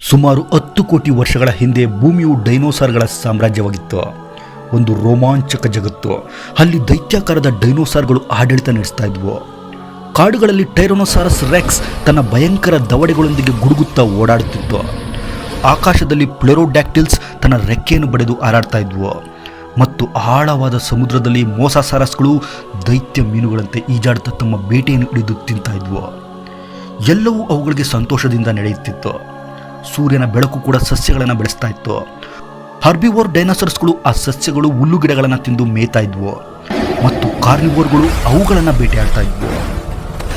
ಸುಮಾರು 10 ಕೋಟಿ ವರ್ಷಗಳ ಹಿಂದೆ ಭೂಮಿಯು ಡೈನೋಸಾರ್ಗಳ ಸಾಮ್ರಾಜ್ಯವಾಗಿತ್ತು. ಒಂದು ರೋಮಾಂಚಕ ಜಗತ್ತು. ಅಲ್ಲಿ ದೈತ್ಯಾಕಾರದ ಡೈನೋಸಾರ್ಗಳು ಆಡಳಿತ ನಡೆಸ್ತಾ ಇದ್ವು. ಕಾಡುಗಳಲ್ಲಿ ಟೈರಾನೋಸಾರಸ್ ರೆಕ್ಸ್ ತನ್ನ ಭಯಂಕರ ದವಡೆಗಳೊಂದಿಗೆ ಗುಡುಗುತ್ತಾ ಓಡಾಡುತ್ತಿತ್ತು. ಆಕಾಶದಲ್ಲಿ ಪ್ಲೆರೋಡ್ಯಾಕ್ಟಿಲ್ಸ್ ತನ್ನ ರೆಕ್ಕೆಯನ್ನು ಬಡಿದು ಹಾರಾಡ್ತಾ ಇದ್ವು. ಮತ್ತು ಆಳವಾದ ಸಮುದ್ರದಲ್ಲಿ ಮೋಸಾಸಾರಸ್ಗಳು ದೈತ್ಯ ಮೀನುಗಳಂತೆ ಈಜಾಡುತ್ತಾ ತಮ್ಮ ಬೇಟೆಯನ್ನು ಹಿಡಿದು ತಿಂತಾ ಇದ್ವು. ಎಲ್ಲವೂ ಅವುಗಳಿಗೆ ಸಂತೋಷದಿಂದ ನಡೆಯುತ್ತಿತ್ತು. ಸೂರ್ಯನ ಬೆಳಕು ಕೂಡ ಸಸ್ಯಗಳನ್ನು ಬೆಳೆಸ್ತಾ ಇತ್ತು. ಹರ್ಬಿವೋರ್ ಡೈನೋಸಾರ್ಸ್ಗಳು ಆ ಸಸ್ಯಗಳು ಹುಲ್ಲುಗಿಡಗಳನ್ನು ತಿಂದು ಮೇಯ್ತಾ ಇದ್ವು ಮತ್ತು ಕಾರ್ನಿವೋರ್ಗಳು ಅವುಗಳನ್ನು ಬೇಟೆಯಾಡ್ತಾ ಇದ್ವು.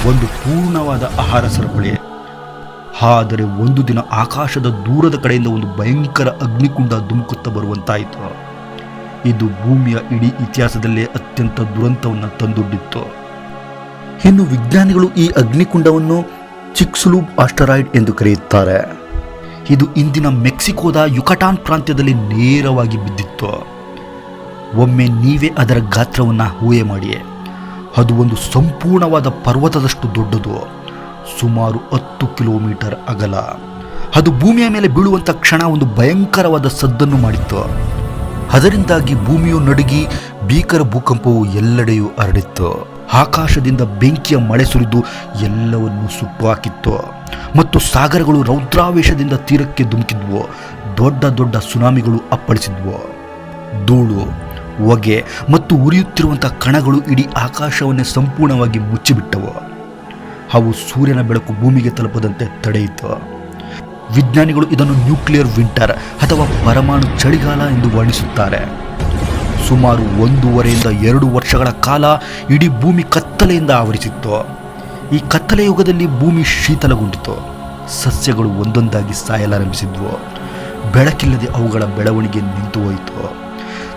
ಒಂದು ಪೂರ್ಣವಾದ ಆಹಾರ ಸರಪಳಿ. ಆದರೆ ಒಂದು ದಿನ ಆಕಾಶದ ದೂರದ ಕಡೆಯಿಂದ ಒಂದು ಭಯಂಕರ ಅಗ್ನಿಕುಂಡ ಧುಮುಕುತ್ತಾ ಬರುವಂತಾಯಿತು. ಇದು ಭೂಮಿಯ ಇಡೀ ಇತಿಹಾಸದಲ್ಲೇ ಅತ್ಯಂತ ದುರಂತವನ್ನು ತಂದೊಡ್ಡಿತ್ತು. ಇನ್ನು ವಿಜ್ಞಾನಿಗಳು ಈ ಅಗ್ನಿಕುಂಡವನ್ನು ಚಿಕ್ಸುಲೂಬ್ ಆಸ್ಟರಾಯ್ಡ್ ಎಂದು ಕರೆಯುತ್ತಾರೆ. ಇದು ಇಂದಿನ ಮೆಕ್ಸಿಕೋದ ಯುಕಟಾನ್ ಪ್ರಾಂತ್ಯದಲ್ಲಿ ನೇರವಾಗಿ ಬಿದ್ದಿತ್ತು. ಒಮ್ಮೆ ನೀವೇ ಅದರ ಗಾತ್ರವನ್ನು ಊಹೆ ಮಾಡಿ. ಅದು ಒಂದು ಸಂಪೂರ್ಣವಾದ ಪರ್ವತದಷ್ಟು ದೊಡ್ಡದು, ಸುಮಾರು 10 ಕಿಲೋಮೀಟರ್ ಅಗಲ. ಅದು ಭೂಮಿಯ ಮೇಲೆ ಬೀಳುವಂಥ ಕ್ಷಣ ಒಂದು ಭಯಂಕರವಾದ ಸದ್ದನ್ನು ಮಾಡಿತ್ತು. ಅದರಿಂದಾಗಿ ಭೂಮಿಯು ನಡುಗಿ ಭೀಕರ ಭೂಕಂಪವು ಎಲ್ಲೆಡೆಯೂ ಹರಡಿತ್ತು. ಆಕಾಶದಿಂದ ಬೆಂಕಿಯ ಮಳೆ ಸುರಿದು ಎಲ್ಲವನ್ನೂ ಸುಟ್ಟು ಹಾಕಿತ್ತು ಮತ್ತು ಸಾಗರಗಳು ರೌದ್ರಾವೇಶದಿಂದ ತೀರಕ್ಕೆ ಧುಮುಕಿದ್ವು. ದೊಡ್ಡ ದೊಡ್ಡ ಸುನಾಮಿಗಳು ಅಪ್ಪಳಿಸಿದ್ವು. ಧೂಳು, ಹೊಗೆ ಮತ್ತು ಉರಿಯುತ್ತಿರುವಂಥ ಕಣಗಳು ಇಡೀ ಆಕಾಶವನ್ನೇ ಸಂಪೂರ್ಣವಾಗಿ ಮುಚ್ಚಿಬಿಟ್ಟವು. ಅವು ಸೂರ್ಯನ ಬೆಳಕು ಭೂಮಿಗೆ ತಲುಪದಂತೆ ತಡೆಯಿತು. ವಿಜ್ಞಾನಿಗಳು ಇದನ್ನು ನ್ಯೂಕ್ಲಿಯರ್ ವಿಂಟರ್ ಅಥವಾ ಪರಮಾಣು ಚಳಿಗಾಲ ಎಂದು ವರ್ಣಿಸುತ್ತಾರೆ. ಸುಮಾರು 1.5 ರಿಂದ 2 ವರ್ಷಗಳ ಕಾಲ ಇಡೀ ಭೂಮಿ ಕತ್ತಲೆಯಿಂದ ಆವರಿಸಿತ್ತು. ಈ ಕತ್ತಲೆ ಯುಗದಲ್ಲಿ ಭೂಮಿ ಶೀತಲಗೊಂಡಿತು. ಸಸ್ಯಗಳು ಒಂದೊಂದಾಗಿ ಸಾಯಲಾರಂಭಿಸಿದ್ವು. ಬೆಳಕಿಲ್ಲದೆ ಅವುಗಳ ಬೆಳವಣಿಗೆ ನಿಂತು ಹೋಯಿತು.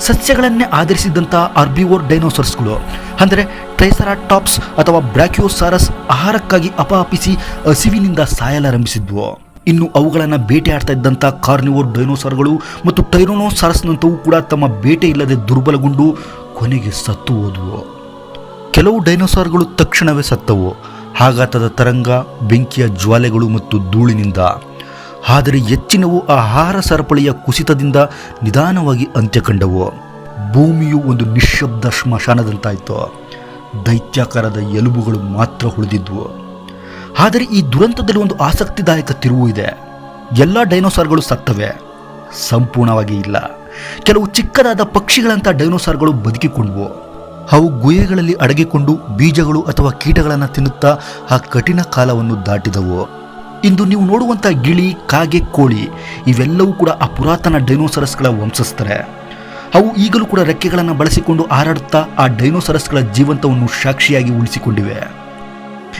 ಸಸ್ಯಗಳನ್ನೇ ಆಧರಿಸಿದಂಥ ಹರ್ಬಿವೋರ್ ಡೈನೋಸಾರ್ಸ್ಗಳು ಅಂದರೆ ಟ್ರೈಸರಾಟಾಪ್ಸ್ ಅಥವಾ ಬ್ರಾಕಿಯೋಸಾರಸ್ ಆಹಾರಕ್ಕಾಗಿ ಅಪಹಪಿಸಿ ಹಸಿವಿನಿಂದ ಸಾಯಲಾರಂಭಿಸಿದ್ವು. ಇನ್ನು ಅವುಗಳನ್ನು ಬೇಟೆಯಾಡ್ತಾ ಇದ್ದಂಥ ಕಾರ್ನಿವೋರ್ ಡೈನೋಸಾರ್ಗಳು ಮತ್ತು ಟೈರಾನೋಸಾರಸ್ನಂತವೂ ಕೂಡ ತಮ್ಮ ಬೇಟೆ ಇಲ್ಲದೆ ದುರ್ಬಲಗೊಂಡು ಕೊನೆಗೆ ಸತ್ತು ಹೋದವು. ಕೆಲವು ಡೈನೋಸಾರ್ಗಳು ತಕ್ಷಣವೇ ಸತ್ತವು, ಆಘಾತದ ತರಂಗ, ಬೆಂಕಿಯ ಜ್ವಾಲೆಗಳು ಮತ್ತು ಧೂಳಿನಿಂದ. ಆದರೆ ಹೆಚ್ಚಿನವು ಆಹಾರ ಸರಪಳಿಯ ಕುಸಿತದಿಂದ ನಿಧಾನವಾಗಿ ಅಂತ್ಯ ಕಂಡವು. ಭೂಮಿಯು ಒಂದು ನಿಶ್ಶಬ್ದ ಸ್ಮಶಾನದಂತಾಯಿತು. ದೈತ್ಯಾಕಾರದ ಎಲುಬುಗಳು ಮಾತ್ರ ಉಳಿದಿದ್ವು. ಆದರೆ ಈ ದುರಂತದಲ್ಲಿ ಒಂದು ಆಸಕ್ತಿದಾಯಕ ತಿರುವು ಇದೆ. ಎಲ್ಲ ಡೈನೋಸಾರ್ಗಳು ಸತ್ತವೆ, ಸಂಪೂರ್ಣವಾಗಿ ಇಲ್ಲ. ಕೆಲವು ಚಿಕ್ಕದಾದ ಪಕ್ಷಿಗಳಂಥ ಡೈನೋಸಾರ್ಗಳು ಬದುಕಿಕೊಂಡವು. ಅವು ಗುಹೆಗಳಲ್ಲಿ ಅಡಗಿಕೊಂಡು ಬೀಜಗಳು ಅಥವಾ ಕೀಟಗಳನ್ನು ತಿನ್ನುತ್ತಾ ಆ ಕಠಿಣ ಕಾಲವನ್ನು ದಾಟಿದವು. ಇಂದು ನೀವು ನೋಡುವಂಥ ಗಿಳಿ, ಕಾಗೆ, ಕೋಳಿ ಇವೆಲ್ಲವೂ ಕೂಡ ಆ ಪುರಾತನ ಡೈನೋಸಾರಸ್ಗಳ ವಂಶಸ್ಥರೇ. ಅವು ಈಗಲೂ ಕೂಡ ರೆಕ್ಕೆಗಳನ್ನು ಬಳಸಿಕೊಂಡು ಹಾರಾಡುತ್ತಾ ಆ ಡೈನೋಸಾರಸ್ಗಳ ಜೀವಂತವನ್ನು ಸಾಕ್ಷಿಯಾಗಿ ಉಳಿಸಿಕೊಂಡಿವೆ.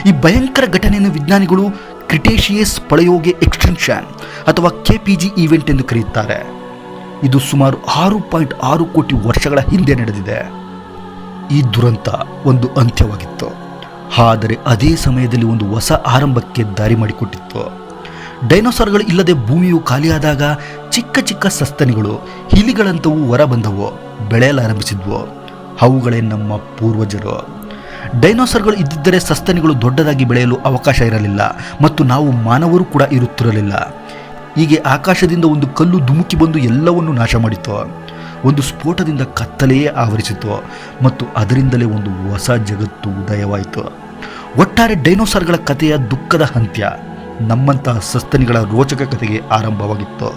ಈ ಭಯಂಕರ ಘಟನೆಯನ್ನು ವಿಜ್ಞಾನಿಗಳು ಕ್ರಿಟೇಷಿಯಸ್ ಪಳೆಯೋಗೆ ಎಕ್ಸ್ಟೆನ್ಷನ್ ಅಥವಾ KPG ಈವೆಂಟ್ ಎಂದು ಕರೆಯುತ್ತಾರೆ. ಇದು ಸುಮಾರು 6.6 ಕೋಟಿ ವರ್ಷಗಳ ಹಿಂದೆ ನಡೆದಿದೆ. ಈ ದುರಂತ ಒಂದು ಅಂತ್ಯವಾಗಿತ್ತು, ಆದರೆ ಅದೇ ಸಮಯದಲ್ಲಿ ಒಂದು ಹೊಸ ಆರಂಭಕ್ಕೆ ದಾರಿ ಮಾಡಿಕೊಟ್ಟಿತ್ತು. ಡೈನೋಸಾರ್ಗಳು ಇಲ್ಲದೆ ಭೂಮಿಯು ಖಾಲಿಯಾದಾಗ ಚಿಕ್ಕ ಚಿಕ್ಕ ಸಸ್ತನಿಗಳು, ಇಲಿಗಳಂತವು ಹೊರಬಂದವು, ಬೆಳೆಯಲಾರಂಭಿಸಿದ್ವು. ಅವುಗಳೇ ನಮ್ಮ ಪೂರ್ವಜರು. ಡೈನೋಸಾರ್ಗಳು ಇದ್ದಿದ್ದರೆ ಸಸ್ತನಿಗಳು ದೊಡ್ಡದಾಗಿ ಬೆಳೆಯಲು ಅವಕಾಶ ಇರಲಿಲ್ಲ ಮತ್ತು ನಾವು ಮಾನವರು ಕೂಡ ಇರುತ್ತಿರಲಿಲ್ಲ. ಹೀಗೆ ಆಕಾಶದಿಂದ ಒಂದು ಕಲ್ಲು ಧುಮುಕಿ ಬಂದು ಎಲ್ಲವನ್ನು ನಾಶ ಮಾಡಿತು. ಒಂದು ಸ್ಫೋಟದಿಂದ ಕತ್ತಲೆಯೇ ಆವರಿಸಿತು ಮತ್ತು ಅದರಿಂದಲೇ ಒಂದು ಹೊಸ ಜಗತ್ತು ಉದಯವಾಯಿತು. ಒಟ್ಟಾರೆ ಡೈನೋಸಾರ್ಗಳ ಕಥೆಯ ದುಃಖದ ಅಂತ್ಯ ನಮ್ಮಂತಹ ಸಸ್ತನಿಗಳ ರೋಚಕ ಕಥೆಗೆ ಆರಂಭವಾಗಿತ್ತು.